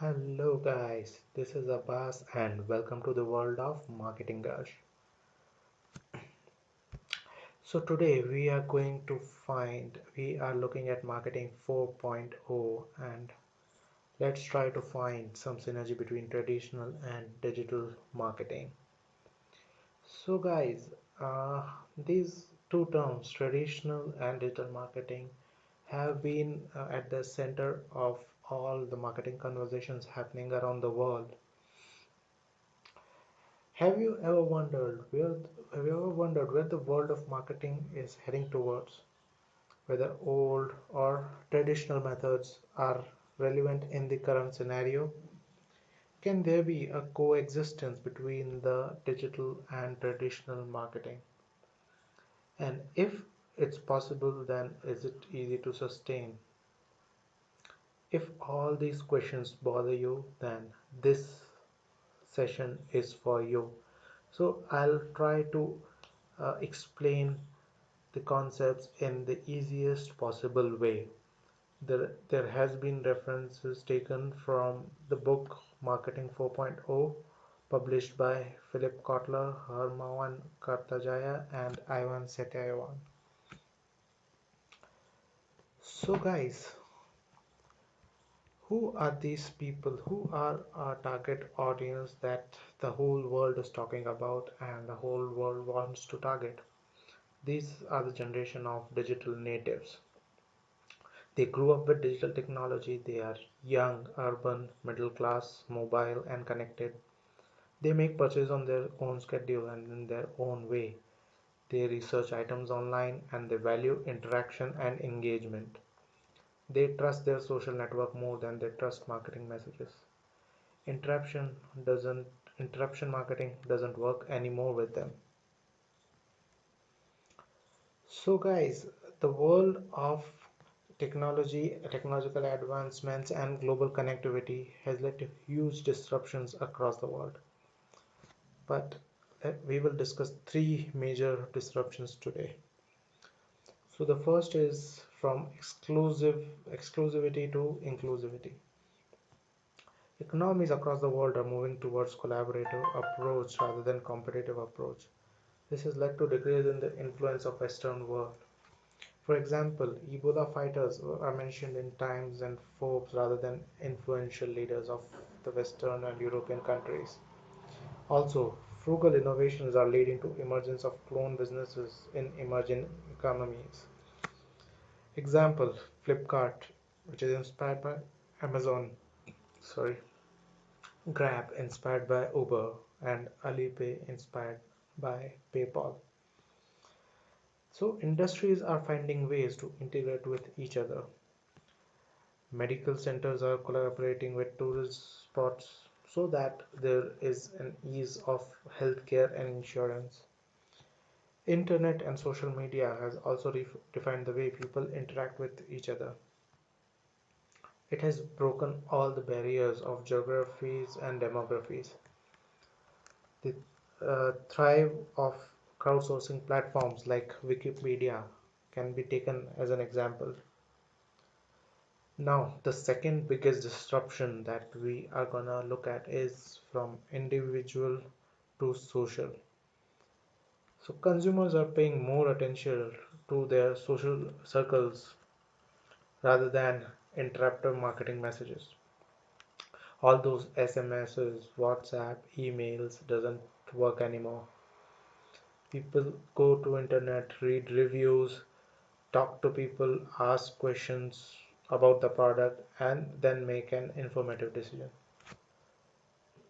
Hello guys, this is Abbas and welcome to the world of Marketing Rush. So today we are looking at Marketing 4.0 and let's try to find some synergy between traditional and digital marketing. So guys, these two terms, traditional and digital marketing, have been at the center of all the marketing conversations happening around the world. Have you ever wondered where have you ever wondered where the world of marketing is heading towards? Whether old or traditional methods are relevant in the current scenario? Can there be a coexistence between the digital and traditional marketing? And if it's possible, then is it easy to sustain? If all these questions bother you, then this session is for you. So I'll try to explain the concepts in the easiest possible way. There has been references taken from the book Marketing 4.0 published by Philip Kotler, Herman Kartajaya and Ivan Setayavan. So guys, who are these people? Who are our target audience that the whole world is talking about and the whole world wants to target? These are the generation of digital natives. They grew up with digital technology. They are young, urban, middle class, mobile, and connected. They make purchases on their own schedule and in their own way. They research items online and they value interaction and engagement. They trust their social network more than they trust marketing messages. Interruption doesn't Interruption marketing doesn't work anymore with them. So guys, the world of technological advancements and global connectivity has led to huge disruptions across the world. But we will discuss three major disruptions today. So the first is from exclusivity to inclusivity. Economies across the world are moving towards collaborative approach rather than competitive approach. This has led to decrease in the influence of Western world. For example, Ebola fighters are mentioned in Times and Forbes rather than influential leaders of the Western and European countries. Also, frugal innovations are leading to emergence of clone businesses in emerging economies. Example, Flipkart, which is inspired by Amazon, sorry, Grab inspired by Uber, and Alipay inspired by PayPal. So industries are finding ways to integrate with each other. Medical centers are collaborating with tourist spots so that there is an ease of healthcare and insurance. Internet and social media has also defined the way people interact with each other. It has broken all the barriers of geographies and demographies. The thrive of crowdsourcing platforms like Wikipedia can be taken as an example. Now, the second biggest disruption that we are gonna look at is from individual to social. So consumers are paying more attention to their social circles rather than interruptive marketing messages. All those SMSs, WhatsApp, emails doesn't work anymore. People go to internet, read reviews, talk to people, ask questions about the product, and then make an informative decision.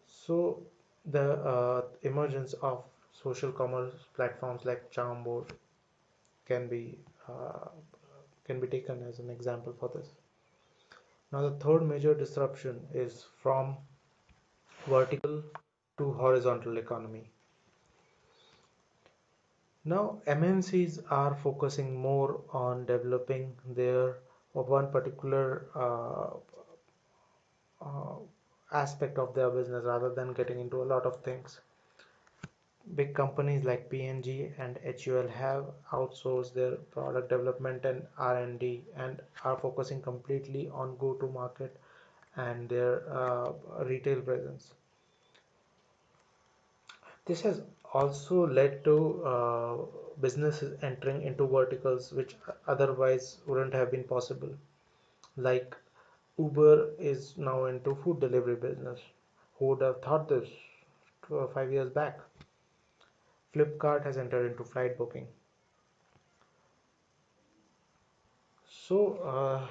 So the emergence of social commerce platforms like Charmboard can be uh, can be taken as an example for this. Now the third major disruption is from vertical to horizontal economy. Now MNCs are focusing more on developing their one particular uh, aspect of their business rather than getting into a lot of things. Big companies like P&G and HUL have outsourced their product development and R&D and are focusing completely on go-to-market and their retail presence. This has also led to businesses entering into verticals which otherwise wouldn't have been possible. Like Uber is now into food delivery business. Who would have thought this 5 years back? Flipkart has entered into flight booking. So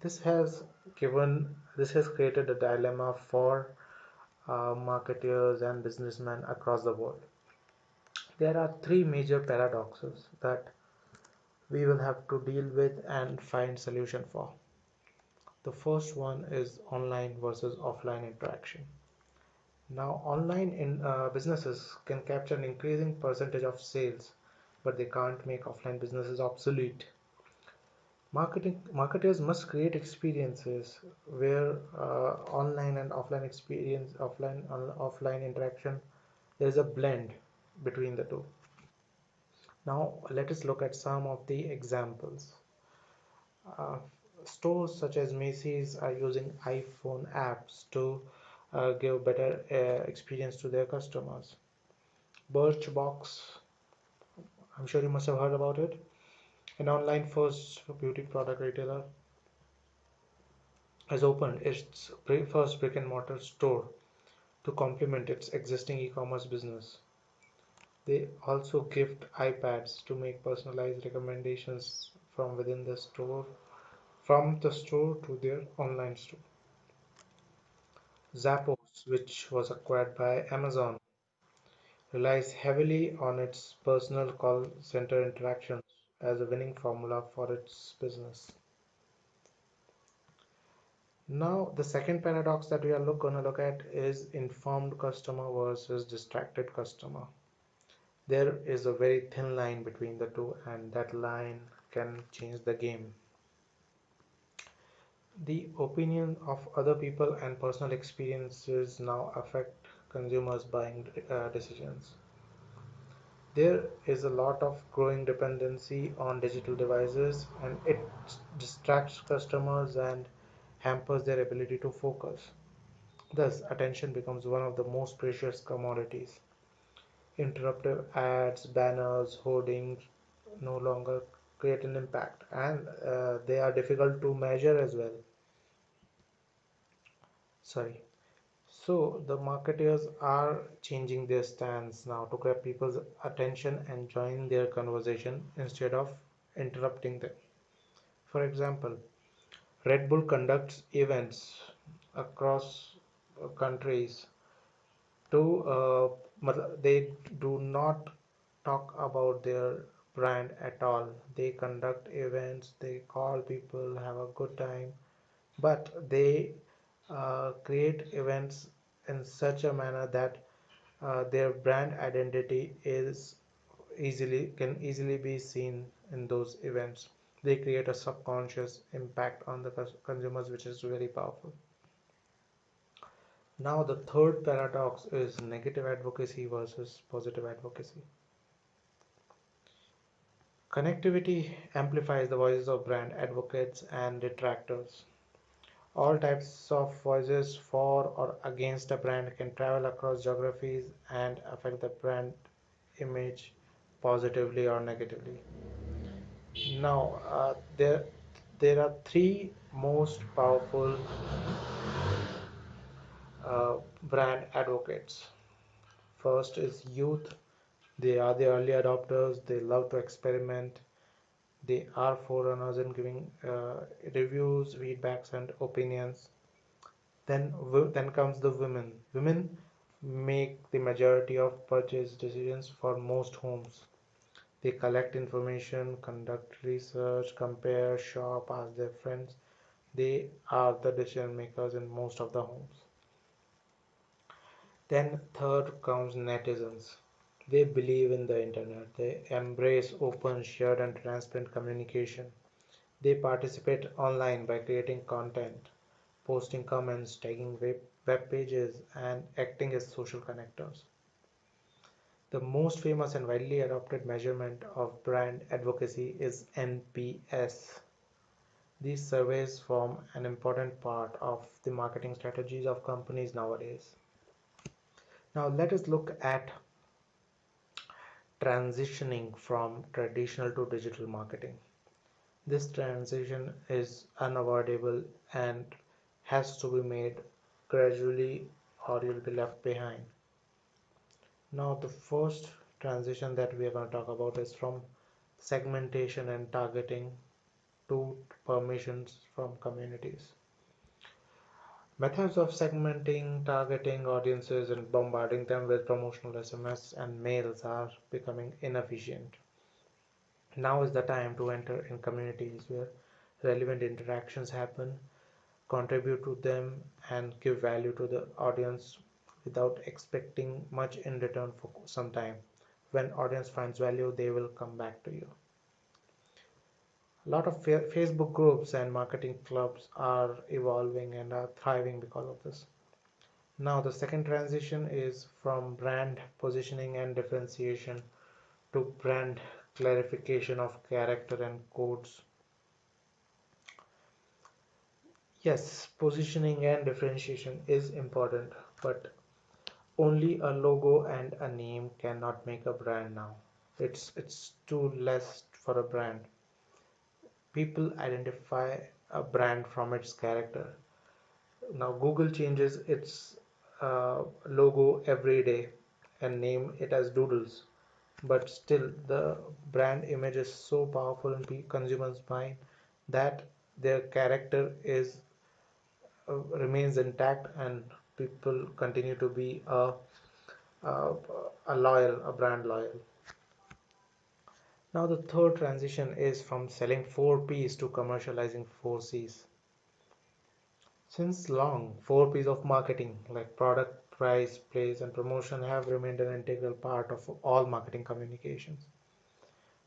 this has created a dilemma for marketeers and businessmen across the world. There are three major paradoxes that we will have to deal with and find solution for. The first one is online versus offline interaction. Now, online businesses can capture an increasing percentage of sales, but they can't make offline businesses obsolete. Marketers must create experiences where online and offline experience, offline interaction, there is a blend between the two. Now, let us look at some of the examples. Uh, Stores such as Macy's are using iPhone apps to give better experience to their customers. Birchbox, I'm sure you must have heard about it, an online first beauty product retailer, has opened its first brick and mortar store to complement its existing e-commerce business. They also gift iPads to make personalized recommendations from the store to their online store. Zappos, which was acquired by Amazon, relies heavily on its personal call center interactions as a winning formula for its business. Now, the second paradox that we are going to look at is informed customer versus distracted customer. There is a very thin line between the two, and that line can change the game. The opinion of other people and personal experiences now affect consumers' buying decisions. There is a lot of growing dependency on digital devices, and it distracts customers and hampers their ability to focus. Thus, attention becomes one of the most precious commodities. Interruptive ads, banners, hoardings no longer create an impact, and they are difficult to measure as well. Sorry. So the marketers are changing their stance now to grab people's attention and join their conversation instead of interrupting them. For example, Red Bull conducts events across countries to they do not talk about their brand at all. They conduct events, they call people, have a good time, but they create events in such a manner that their brand identity is easily be seen in those events. They create a subconscious impact on the consumers, which is very powerful. Now, the third paradox is negative advocacy versus positive advocacy. Connectivity amplifies the voices of brand advocates and detractors. All types of voices for or against a brand can travel across geographies and affect the brand image positively or negatively. Now, there are three most powerful brand advocates. First is youth. They are the early adopters. They love to experiment. They are forerunners in giving reviews, feedbacks, and opinions. Then comes the women. Women make the majority of purchase decisions for most homes. They collect information, conduct research, compare, shop, ask their friends. They are the decision makers in most of the homes. Then third comes netizens. They believe in the internet. They embrace open, shared, and transparent communication. They participate online by creating content, posting comments, tagging web pages, and acting as social connectors. The most famous and widely adopted measurement of brand advocacy is NPS. These surveys form an important part of the marketing strategies of companies nowadays. Now let us look at transitioning from traditional to digital marketing. This transition is unavoidable and has to be made gradually or you'll be left behind. Now the first transition that we are going to talk about is from segmentation and targeting to permissions from communities. Methods of segmenting, targeting audiences, and bombarding them with promotional SMS and mails are becoming inefficient. Now is the time to enter in communities where relevant interactions happen, contribute to them, and give value to the audience without expecting much in return for some time. When audience finds value, they will come back to you. A lot of Facebook groups and marketing clubs are evolving and are thriving because of this. Now, the second transition is from brand positioning and differentiation to brand clarification of character and codes. Yes, positioning and differentiation is important, but only a logo and a name cannot make a brand now. It's too less for a brand. People identify a brand from its character. Now Google changes its logo every day and name it as Doodles, but still the brand image is so powerful in consumers' mind that their character is remains intact and people continue to be a, a brand loyal. Now the third transition is from selling 4 Ps to commercializing 4 Cs. Since long, 4 Ps of marketing like product, price, place, and promotion have remained an integral part of all marketing communications.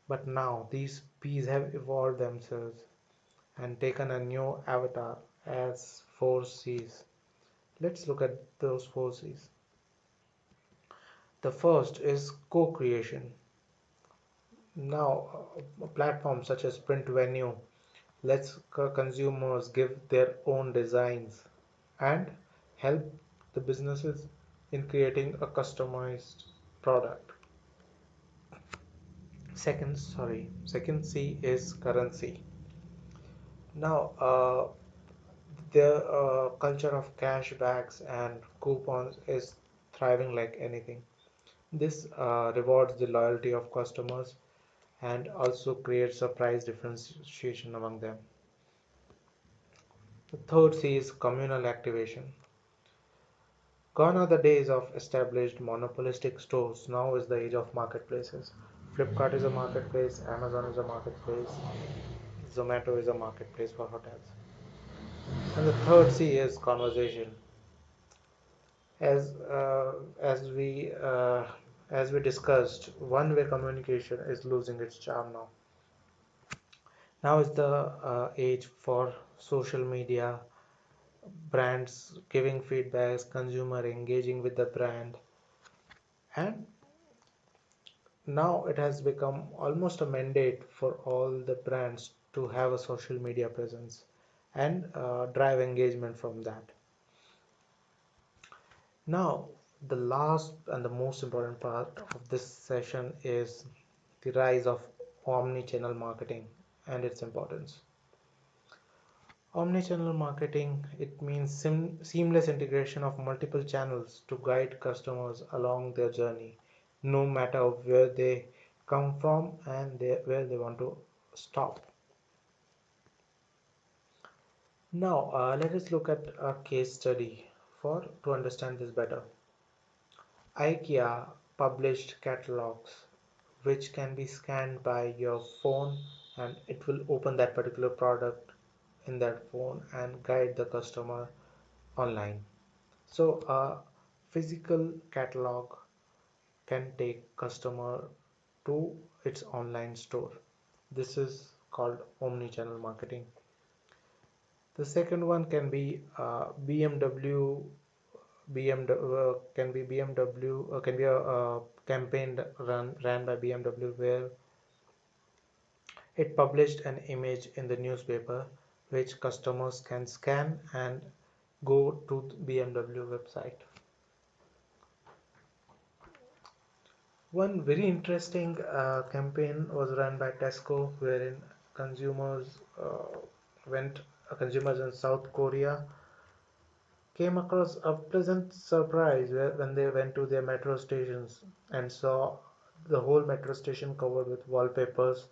But now these Ps have evolved themselves and taken a new avatar as 4 Cs. Let's look at those 4 Cs. The first is co-creation. Now, platforms such as print venue lets consumers give their own designs and help the businesses in creating a customized product. Second C is currency. Now, the culture of cashbacks and coupons is thriving like anything. This rewards the loyalty of customers and also creates a price differentiation among them. The third C is communal activation. Gone are the days of established monopolistic stores. Now is the age of marketplaces. Flipkart is a marketplace, Amazon is a marketplace, Zomato is a marketplace for hotels. And the third C is conversation. As uh, as we uh, as we discussed, one-way communication is losing its charm now. Now is the age for social media, brands giving feedbacks, consumer engaging with the brand, and now it has become almost a mandate for all the brands to have a social media presence and drive engagement from that. Now, the last and the most important part of this session is the rise of omni-channel marketing and its importance. Omni-channel marketing, it means seamless integration of multiple channels to guide customers along their journey, no matter where they come from and where they want to stop. Now, let us look at a case study for to understand this better. IKEA published catalogs which can be scanned by your phone and it will open that particular product in that phone and guide the customer online. So a physical catalog can take customer to its online store. This is called omni-channel marketing. The second one can be BMW. BMW can be BMW can be a campaign ran by BMW where it published an image in the newspaper which customers can scan and go to the BMW website. One very interesting campaign was run by Tesco, wherein consumers went consumers in South Korea came across a pleasant surprise when they went to their metro stations and saw the whole metro station covered with wallpapers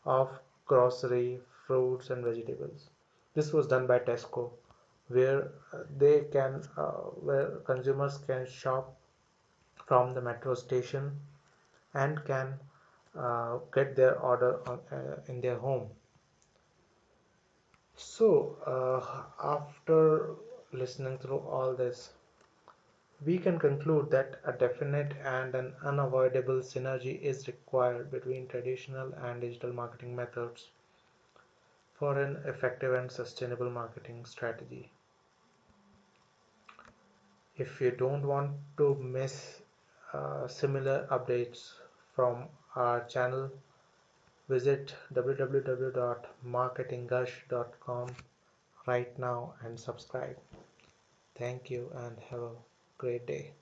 of grocery, fruits, and vegetables. This was done by Tesco, where where consumers can shop from the metro station and can get their order in their home. So, after listening through all this, we can conclude that a definite and an unavoidable synergy is required between traditional and digital marketing methods for an effective and sustainable marketing strategy. If you don't want to miss similar updates from our channel, visit www.marketinggush.com right now and subscribe. Thank you and have a great day.